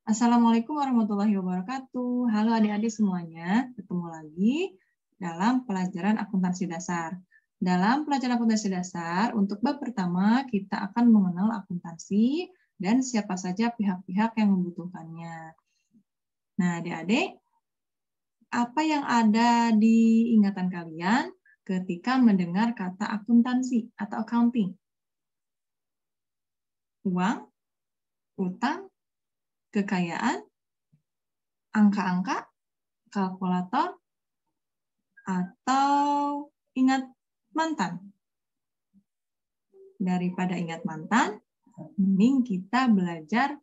Assalamualaikum warahmatullahi wabarakatuh. Halo adik-adik semuanya, ketemu lagi dalam pelajaran akuntansi dasar. Dalam pelajaran akuntansi dasar, untuk bab pertama kita akan mengenal akuntansi dan siapa saja pihak-pihak yang membutuhkannya. Nah, adik-adik, apa yang ada di ingatan kalian ketika mendengar kata akuntansi atau accounting? Uang, utang, kekayaan, angka-angka, kalkulator, atau ingat mantan? Daripada ingat mantan, mending kita belajar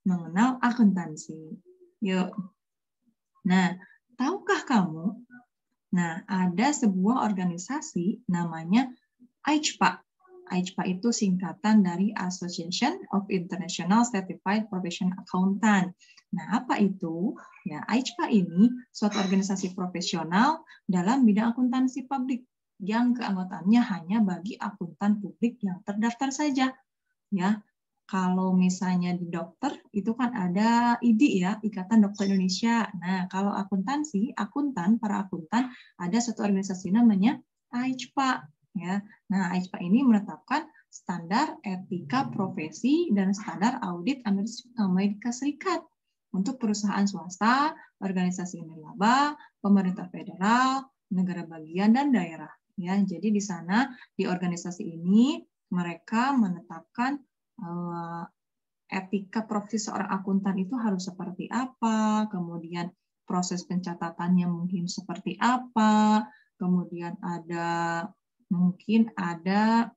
mengenal akuntansi. Yuk. Nah, tahukah kamu? Nah, ada sebuah organisasi namanya AICPA. AICPA itu singkatan dari Association of International Certified Professional Accountant. Nah, apa itu? Ya, AICPA ini suatu organisasi profesional dalam bidang akuntansi publik yang keanggotaannya hanya bagi akuntan publik yang terdaftar saja. Ya, kalau misalnya di dokter itu kan ada IDI ya, Ikatan Dokter Indonesia. Nah, kalau akuntansi, para akuntan ada satu organisasi namanya AICPA. Ya, nah AICPA ini menetapkan standar etika profesi dan standar audit Amerika Serikat untuk perusahaan swasta, organisasi nirlaba, pemerintah federal, negara bagian dan daerah. Ya, jadi di sana di organisasi ini mereka menetapkan etika profesi seorang akuntan itu harus seperti apa, kemudian proses pencatatannya mungkin seperti apa, kemudian mungkin ada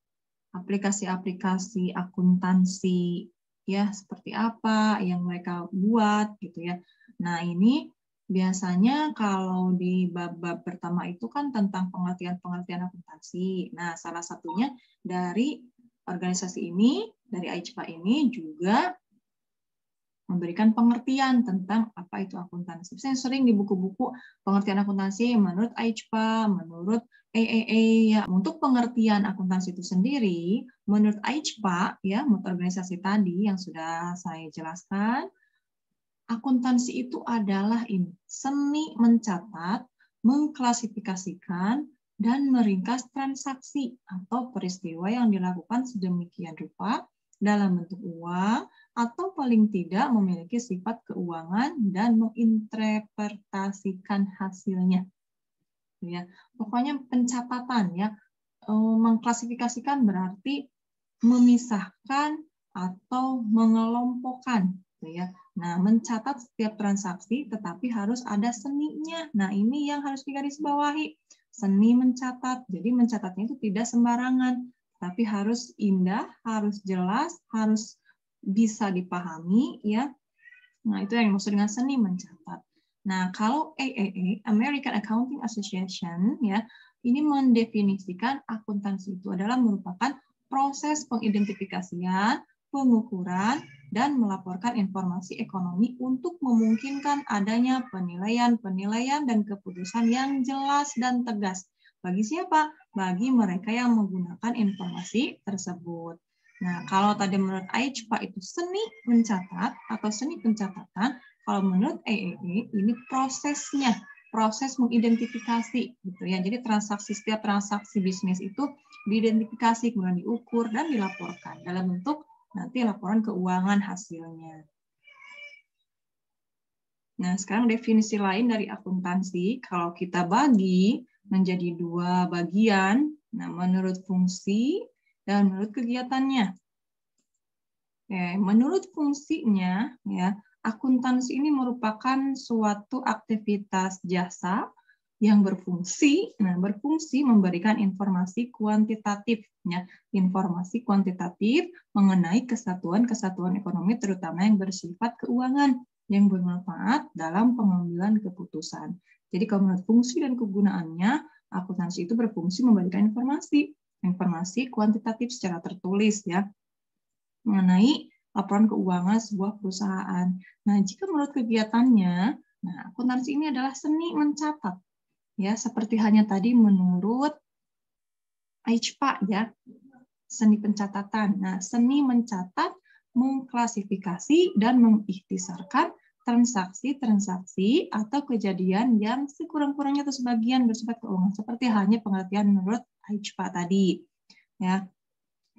aplikasi-aplikasi akuntansi ya seperti apa yang mereka buat gitu ya. Nah, ini biasanya kalau di bab-bab pertama itu kan tentang pengertian-pengertian akuntansi. Nah, salah satunya dari organisasi ini, dari AICPA ini juga memberikan pengertian tentang apa itu akuntansi. Saya sering di buku-buku pengertian akuntansi menurut AICPA, menurut AAA. Ya, untuk pengertian akuntansi itu sendiri, menurut AICPA, ya, menurut organisasi tadi yang sudah saya jelaskan, akuntansi itu adalah ini, seni mencatat, mengklasifikasikan, dan meringkas transaksi atau peristiwa yang dilakukan sedemikian rupa dalam bentuk uang atau paling tidak memiliki sifat keuangan dan menginterpretasikan hasilnya. Ya, pokoknya pencatatan ya, mengklasifikasikan berarti memisahkan atau mengelompokkan, ya. Nah, mencatat setiap transaksi tetapi harus ada seninya. Nah, ini yang harus digarisbawahi. Seni mencatat. Jadi mencatatnya itu tidak sembarangan, tapi harus indah, harus jelas, harus bisa dipahami ya. Nah, itu yang dimaksud dengan seni mencatat. Nah, kalau AAA, American Accounting Association ya, ini mendefinisikan akuntansi itu adalah merupakan proses pengidentifikasian, pengukuran, dan melaporkan informasi ekonomi untuk memungkinkan adanya penilaian dan keputusan yang jelas dan tegas. Bagi siapa? Bagi mereka yang menggunakan informasi tersebut. Nah, kalau tadi menurut AICPA itu seni mencatat atau seni pencatatan, kalau menurut AAA ini prosesnya, proses mengidentifikasi gitu ya. Jadi setiap transaksi bisnis itu diidentifikasi, kemudian diukur dan dilaporkan dalam bentuk nanti laporan keuangan hasilnya. Nah, sekarang definisi lain dari akuntansi, kalau kita bagi menjadi dua bagian, nah menurut fungsi dan menurut kegiatannya. Oke, menurut fungsinya, ya, akuntansi ini merupakan suatu aktivitas jasa yang berfungsi memberikan informasi kuantitatif, ya, informasi kuantitatif mengenai kesatuan-kesatuan ekonomi terutama yang bersifat keuangan yang bermanfaat dalam pengambilan keputusan. Jadi kalau menurut fungsi dan kegunaannya, akuntansi itu berfungsi memberikan informasi kuantitatif secara tertulis ya mengenai laporan keuangan sebuah perusahaan. Nah, jika menurut kegiatannya, nah akuntansi ini adalah seni mencatat. Ya, seperti hanya tadi menurut AICPA ya, seni pencatatan. Nah, seni mencatat, mengklasifikasi dan mengikhtisarkan transaksi-transaksi atau kejadian yang sekurang-kurangnya atau sebagian bersifat keuangan, seperti halnya pengertian menurut AICPA tadi. Ya,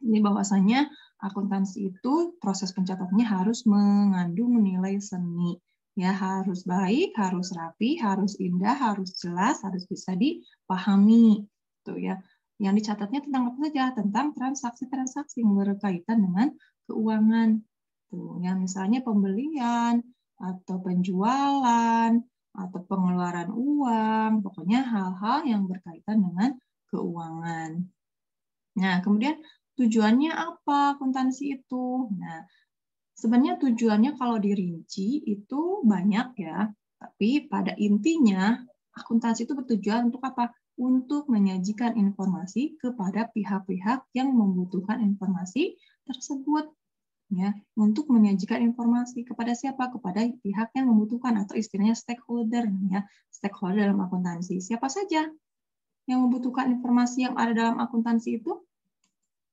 ini bahwasanya akuntansi itu proses pencatatannya harus mengandung nilai seni. Ya, harus baik, harus rapi, harus indah, harus jelas, harus bisa dipahami. Tuh ya. Yang dicatatnya tentang apa saja? Tentang transaksi-transaksi yang berkaitan dengan keuangan. Tuh, ya, misalnya pembelian atau penjualan atau pengeluaran uang, pokoknya hal-hal yang berkaitan dengan keuangan. Nah, kemudian tujuannya apa akuntansi itu? Nah, sebenarnya tujuannya kalau dirinci itu banyak ya, tapi pada intinya akuntansi itu bertujuan untuk apa? Untuk menyajikan informasi kepada pihak-pihak yang membutuhkan informasi tersebut. Ya, untuk menyajikan informasi kepada siapa? Kepada pihak yang membutuhkan atau istilahnya stakeholder. Ya, stakeholder dalam akuntansi. Siapa saja yang membutuhkan informasi yang ada dalam akuntansi itu?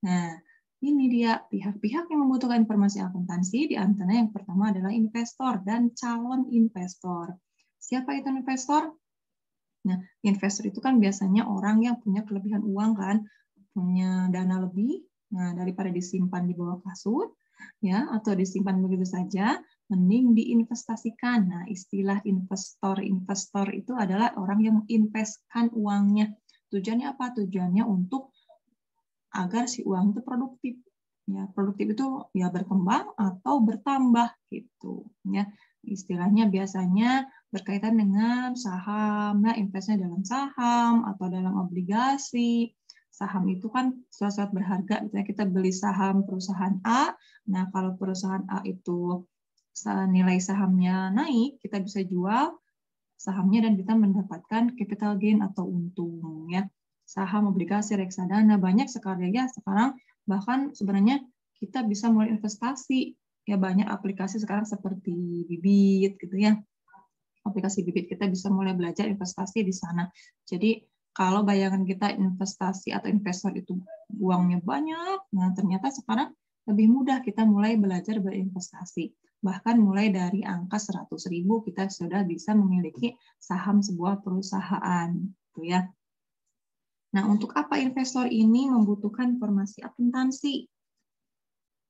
Nah, ini dia pihak-pihak yang membutuhkan informasi akuntansi, di antaranya yang pertama adalah investor dan calon investor. Siapa itu investor? Nah, investor itu kan biasanya orang yang punya kelebihan uang kan, punya dana lebih, nah daripada disimpan di bawah kasur, ya, atau disimpan begitu saja, mending diinvestasikan. Nah, istilah investor itu adalah orang yang menginvestkan uangnya. Tujuannya apa? Tujuannya untuk agar si uang itu produktif. Ya, produktif itu ya berkembang atau bertambah gitu. Ya, istilahnya biasanya berkaitan dengan saham, nah investnya dalam saham atau dalam obligasi. Saham itu kan sesuatu berharga, misalnya kita beli saham perusahaan A, nah kalau perusahaan A itu nilai sahamnya naik, kita bisa jual sahamnya dan kita mendapatkan capital gain atau untung ya. Saham, obligasi, reksadana banyak sekali ya sekarang, bahkan sebenarnya kita bisa mulai investasi ya, banyak aplikasi sekarang seperti Bibit gitu ya. Aplikasi Bibit kita bisa mulai belajar investasi di sana. Jadi kalau bayangan kita investasi atau investor itu uangnya banyak, nah ternyata sekarang lebih mudah kita mulai belajar berinvestasi. Bahkan mulai dari angka 100.000 kita sudah bisa memiliki saham sebuah perusahaan, gitu ya. Nah, untuk apa investor ini membutuhkan informasi akuntansi?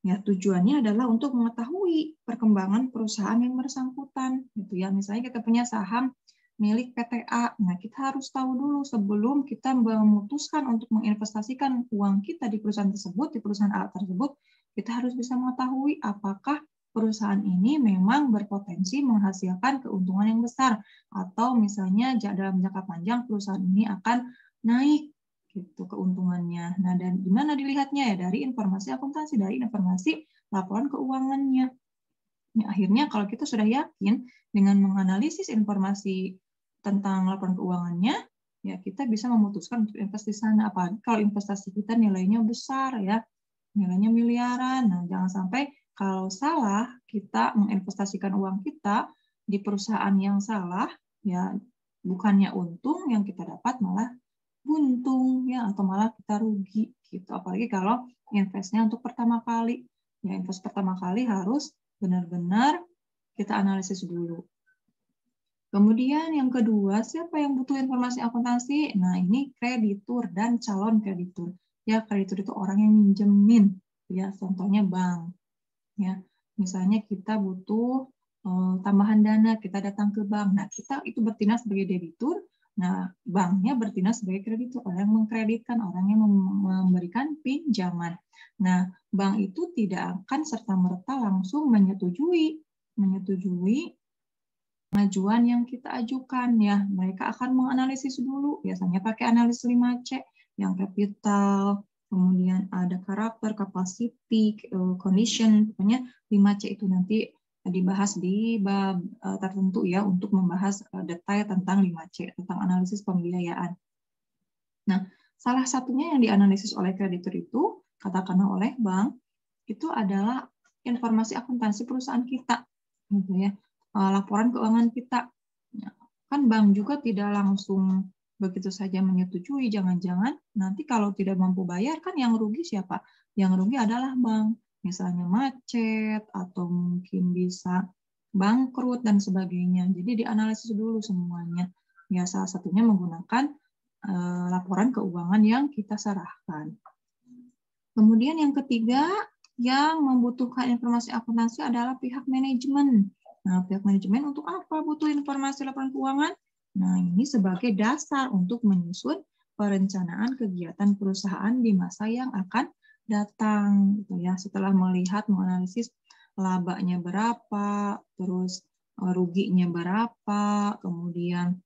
Ya, tujuannya adalah untuk mengetahui perkembangan perusahaan yang bersangkutan, gitu ya. Misalnya kita punya saham milik PTA. Nah, kita harus tahu dulu sebelum kita memutuskan untuk menginvestasikan uang kita di perusahaan tersebut, di perusahaan A tersebut, kita harus bisa mengetahui apakah perusahaan ini memang berpotensi menghasilkan keuntungan yang besar, atau misalnya dalam jangka panjang perusahaan ini akan naik gitu keuntungannya. Nah, dan gimana dilihatnya ya? Dari informasi akuntansi, dari informasi laporan keuangannya. Ya, akhirnya kalau kita sudah yakin dengan menganalisis informasi tentang laporan keuangannya, ya kita bisa memutuskan untuk investasi sana. Apalagi kalau investasi kita nilainya besar ya, nilainya miliaran. Nah, jangan sampai kalau salah kita menginvestasikan uang kita di perusahaan yang salah, ya bukannya untung yang kita dapat malah buntung ya, atau malah kita rugi gitu. Apalagi kalau investnya untuk pertama kali. Ya, invest pertama kali harus benar-benar kita analisis dulu. Kemudian yang kedua, siapa yang butuh informasi akuntansi? Nah, ini kreditur dan calon kreditur. Ya, kreditur itu orang yang minjemin. Ya, contohnya bank. Ya, misalnya kita butuh tambahan dana, kita datang ke bank. Nah, kita itu bertindak sebagai debitur. Nah, banknya bertindak sebagai kreditur, orang yang mengkreditkan, orang yang memberikan pinjaman. Nah, bank itu tidak akan serta-merta langsung menyetujui pengajuan yang kita ajukan ya. Mereka akan menganalisis dulu, biasanya pakai analisis 5C, yang kapital, kemudian ada karakter, capacity, condition, pokoknya 5C itu nanti dibahas di bab tertentu ya, untuk membahas detail tentang 5C, tentang analisis pembiayaan. Nah, salah satunya yang dianalisis oleh kreditur itu, katakanlah oleh bank, itu adalah informasi akuntansi perusahaan kita, gitu ya, laporan keuangan kita. Nah, kan bank juga tidak langsung begitu saja menyetujui, jangan-jangan nanti kalau tidak mampu bayar kan yang rugi siapa? Yang rugi adalah bank. misalnya macet atau mungkin bisa bangkrut dan sebagainya. Jadi dianalisis dulu semuanya. Ya, salah satunya menggunakan laporan keuangan yang kita serahkan. Kemudian yang ketiga, yang membutuhkan informasi akuntansi adalah pihak manajemen. Nah, pihak manajemen untuk apa butuh informasi laporan keuangan? Nah, ini sebagai dasar untuk menyusun perencanaan kegiatan perusahaan di masa yang akan datang. Gitu ya. Setelah melihat, menganalisis labanya berapa, terus ruginya berapa, kemudian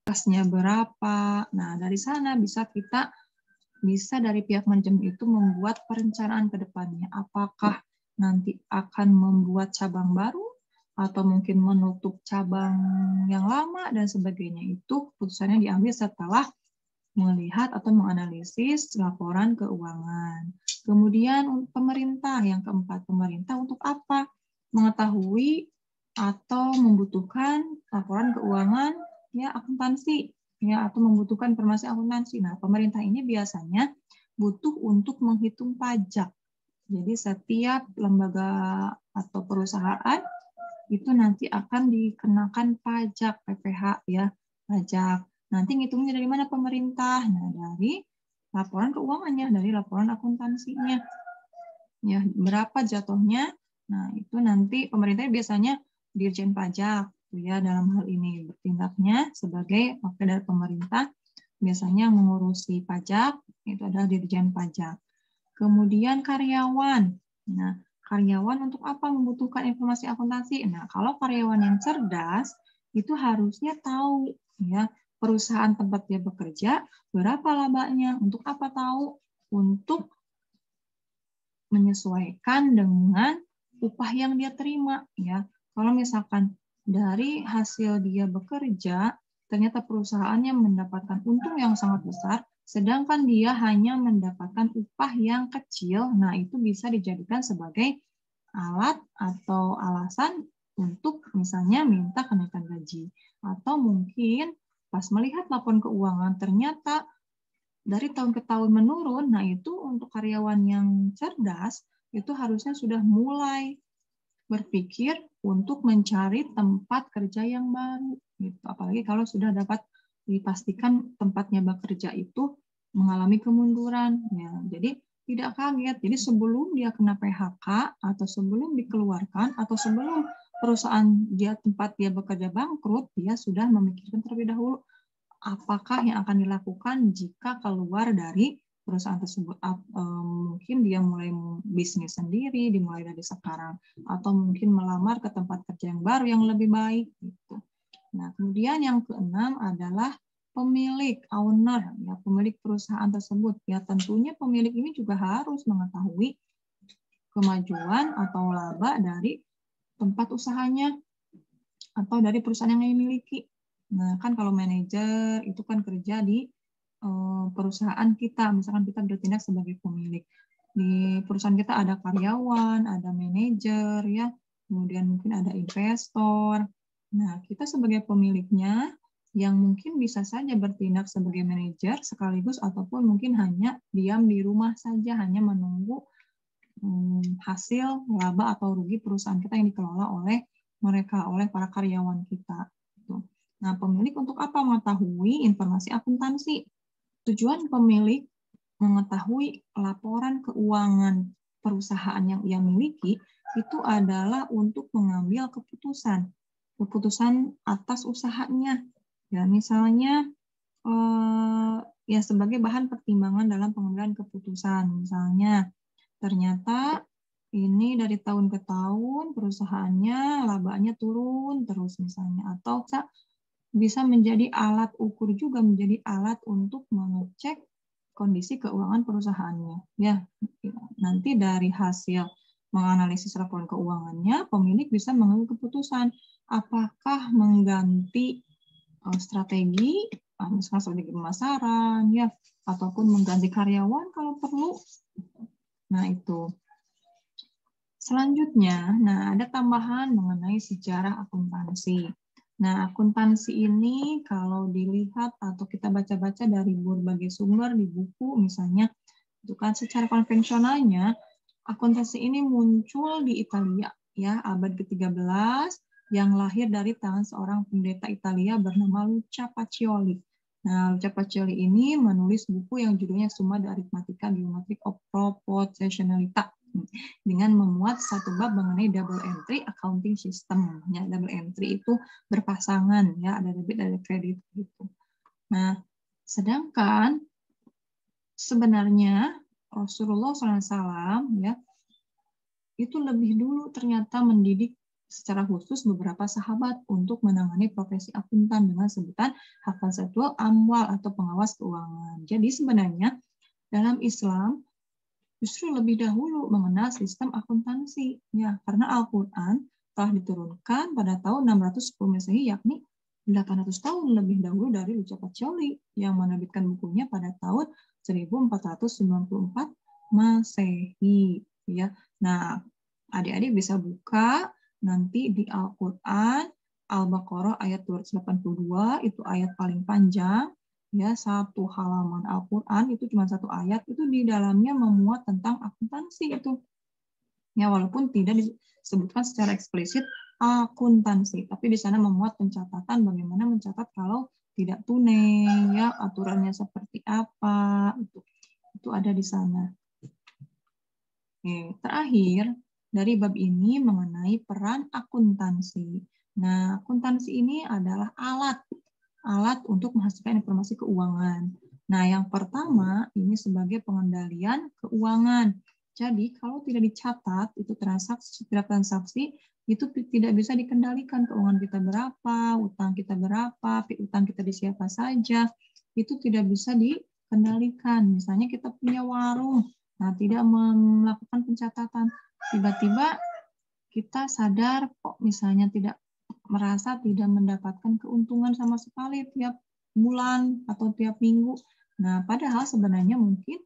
kasnya berapa. Nah, dari sana bisa dari pihak manajemen itu membuat perencanaan ke depannya. Apakah nanti akan membuat cabang baru atau mungkin menutup cabang yang lama dan sebagainya. Itu keputusannya diambil setelah melihat atau menganalisis laporan keuangan. Kemudian pemerintah, yang keempat, pemerintah untuk apa? Mengetahui atau membutuhkan laporan keuangan ya akuntansi ya atau membutuhkan informasi akuntansi. Nah, pemerintah ini biasanya butuh untuk menghitung pajak. Jadi setiap lembaga atau perusahaan itu nanti akan dikenakan pajak PPh ya, pajak. Nanti ngitungnya dari mana pemerintah? Nah, dari laporan keuangannya, dari laporan akuntansinya. Ya, berapa jatuhnya? Nah, itu nanti pemerintah biasanya Dirjen Pajak ya dalam hal ini bertindaknya sebagai wakil dari pemerintah, biasanya mengurusi pajak itu adalah Dirjen Pajak. Kemudian karyawan. Nah, karyawan untuk apa membutuhkan informasi akuntansi? Nah, kalau karyawan yang cerdas itu harusnya tahu ya perusahaan tempat dia bekerja berapa labanya. Untuk apa tahu? Untuk menyesuaikan dengan upah yang dia terima ya. Kalau misalkan dari hasil dia bekerja ternyata perusahaannya mendapatkan untung yang sangat besar, sedangkan dia hanya mendapatkan upah yang kecil, nah itu bisa dijadikan sebagai alat atau alasan untuk misalnya minta kenaikan gaji. Atau mungkin pas melihat laporan keuangan ternyata dari tahun ke tahun menurun, nah itu untuk karyawan yang cerdas, itu harusnya sudah mulai berpikir untuk mencari tempat kerja yang baru. Gitu. Apalagi kalau sudah dapat dipastikan tempatnya bekerja itu mengalami kemunduran. Ya, jadi tidak kaget. Jadi sebelum dia kena PHK, atau sebelum dikeluarkan, atau sebelum perusahaan tempat dia bekerja bangkrut, dia sudah memikirkan terlebih dahulu apakah yang akan dilakukan jika keluar dari perusahaan tersebut. Mungkin dia mulai bisnis sendiri, dimulai dari sekarang, atau mungkin melamar ke tempat kerja yang baru yang lebih baik. Gitu. Nah, kemudian yang keenam adalah pemilik, owner, ya pemilik perusahaan tersebut. Ya tentunya pemilik ini juga harus mengetahui kemajuan atau laba dari tempat usahanya atau dari perusahaan yang dimiliki. Nah, kan kalau manajer itu kan kerja di perusahaan kita, misalkan kita bertindak sebagai pemilik. Di perusahaan kita ada karyawan, ada manajer, ya, kemudian mungkin ada investor. Nah, kita sebagai pemiliknya yang mungkin bisa saja bertindak sebagai manajer sekaligus ataupun mungkin hanya diam di rumah saja, hanya menunggu hasil laba atau rugi perusahaan kita yang dikelola oleh mereka, oleh para karyawan kita. Nah, pemilik untuk apa? Mengetahui informasi akuntansi. Tujuan pemilik mengetahui laporan keuangan perusahaan yang ia miliki itu adalah untuk mengambil keputusan atas usahanya. Ya, misalnya ya sebagai bahan pertimbangan dalam pengambilan keputusan. Misalnya ternyata ini dari tahun ke tahun perusahaannya labanya turun terus misalnya, atau bisa menjadi alat ukur juga, menjadi alat untuk mengecek kondisi keuangan perusahaannya. Ya, nanti dari hasil menganalisis laporan keuangannya, pemilik bisa mengambil keputusan apakah mengganti strategi, misalnya strategi pemasaran, ya, ataupun mengganti karyawan kalau perlu. Nah, itu. Selanjutnya, nah ada tambahan mengenai sejarah akuntansi. Nah, akuntansi ini kalau dilihat atau kita baca-baca dari berbagai sumber di buku misalnya, itu kan secara konvensionalnya Akuntansi ini muncul di Italia ya abad ke-13 yang lahir dari tangan seorang pendeta Italia bernama Luca Pacioli. Nah, Luca Pacioli ini menulis buku yang judulnya Summa de Arithmetica Geometrica of Proportionalita dengan memuat satu bab mengenai double entry accounting system. Ya, double entry itu berpasangan ya, ada debit ada kredit gitu. Nah, sedangkan sebenarnya Rasulullah SAW ya itu lebih dulu ternyata mendidik secara khusus beberapa sahabat untuk menangani profesi akuntan dengan sebutan hafazatul amwal atau pengawas keuangan. Jadi sebenarnya dalam Islam justru lebih dahulu mengenal sistem akuntansi ya, karena Al-Qur'an telah diturunkan pada tahun 610 Masehi, yakni 800 tahun lebih dahulu dari Luca Pacioli yang menerbitkan bukunya pada tahun 1494 Masehi ya. Nah, adik-adik bisa buka nanti di Al-Qur'an Al-Baqarah ayat 282, itu ayat paling panjang ya, satu halaman Al-Qur'an itu cuma satu ayat, itu di dalamnya memuat tentang akuntansi itu. Ya, walaupun tidak disebutkan secara eksplisit akuntansi, tapi di sana memuat pencatatan bagaimana mencatat kalau tidak tunai, ya, aturannya seperti apa, itu ada di sana. Oke, terakhir dari bab ini mengenai peran akuntansi. Nah, akuntansi ini adalah alat untuk menghasilkan informasi keuangan. Nah, yang pertama ini sebagai pengendalian keuangan. Jadi, kalau tidak dicatat itu setiap transaksi itu tidak bisa dikendalikan, keuangan kita berapa, utang kita berapa, piutang kita di siapa saja, itu tidak bisa dikendalikan. Misalnya kita punya warung, nah tidak melakukan pencatatan, tiba-tiba kita sadar kok misalnya merasa tidak mendapatkan keuntungan sama sekali tiap bulan atau tiap minggu. Nah, padahal sebenarnya mungkin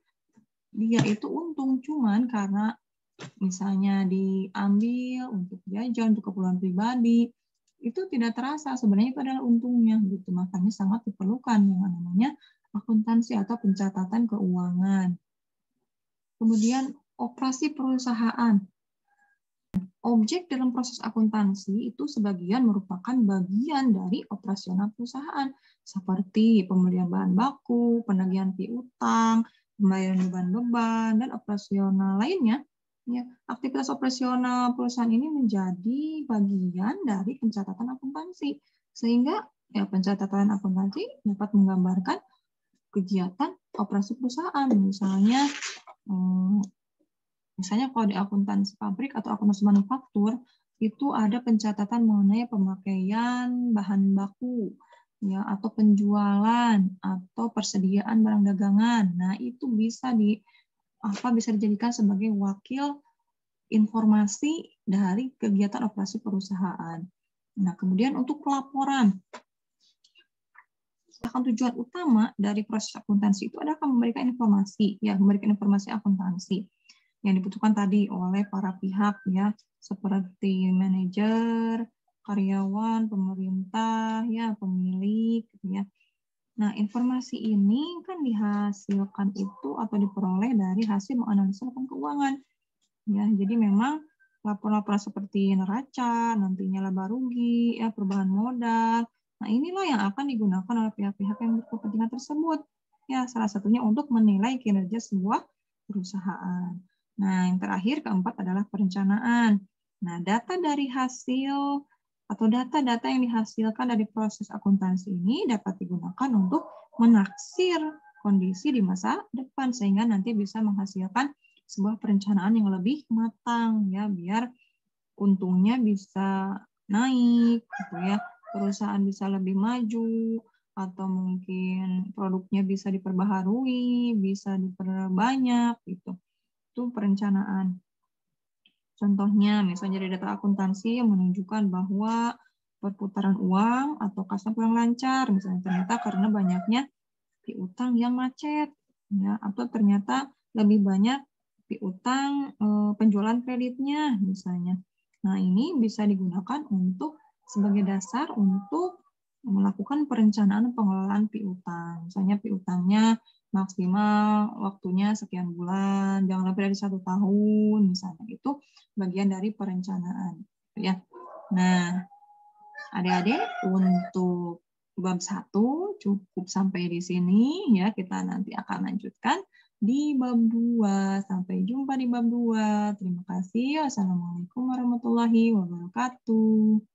dia itu untung, cuman karena misalnya diambil untuk jajan, untuk keperluan pribadi, itu tidak terasa sebenarnya itu adalah untungnya gitu. Makanya sangat diperlukan yang namanya akuntansi atau pencatatan keuangan. Kemudian operasi perusahaan. Objek dalam proses akuntansi itu sebagian merupakan bagian dari operasional perusahaan, seperti pembelian bahan baku, penagihan piutang, pembayaran beban-beban, dan operasional lainnya. Ya, aktivitas operasional perusahaan ini menjadi bagian dari pencatatan akuntansi, sehingga ya, pencatatan akuntansi dapat menggambarkan kegiatan operasi perusahaan, misalnya kalau di akuntansi pabrik atau akuntansi manufaktur, itu ada pencatatan mengenai pemakaian bahan baku, ya, atau penjualan, atau persediaan barang dagangan. Nah, itu bisa dijadikan sebagai wakil informasi dari kegiatan operasi perusahaan. Nah, kemudian untuk pelaporan. Tujuan utama dari proses akuntansi itu adalah memberikan informasi, ya, memberikan informasi akuntansi yang dibutuhkan tadi oleh para pihak ya, seperti manajer, karyawan, pemerintah, ya, pemilik gitu ya. Nah, informasi ini kan dihasilkan itu atau diperoleh dari hasil menganalisa laporan keuangan. Ya, jadi memang laporan-laporan seperti neraca, nantinya laba rugi, ya, perubahan modal. Nah, inilah yang akan digunakan oleh pihak-pihak yang berkepentingan tersebut. Ya, salah satunya untuk menilai kinerja sebuah perusahaan. Nah, yang terakhir, keempat adalah perencanaan. Nah, data dari hasil atau data-data yang dihasilkan dari proses akuntansi ini dapat digunakan untuk menaksir kondisi di masa depan, sehingga nanti bisa menghasilkan sebuah perencanaan yang lebih matang, ya, biar untungnya bisa naik, gitu ya, perusahaan bisa lebih maju, atau mungkin produknya bisa diperbaharui, bisa diperbanyak, gitu. Itu perencanaan. Contohnya, misalnya dari data akuntansi yang menunjukkan bahwa perputaran uang atau kas kurang lancar, misalnya ternyata karena banyaknya piutang yang macet, ya, atau ternyata lebih banyak piutang penjualan kreditnya, misalnya. Nah, ini bisa digunakan untuk sebagai dasar untuk melakukan perencanaan pengelolaan piutang. Misalnya piutangnya maksimal waktunya sekian bulan, jangan lebih dari 1 tahun misalnya. Itu bagian dari perencanaan, ya. Nah, adik-adik untuk bab 1 cukup sampai di sini ya. Kita nanti akan lanjutkan di bab 2. Sampai jumpa di bab 2. Terima kasih. Wassalamualaikum warahmatullahi wabarakatuh.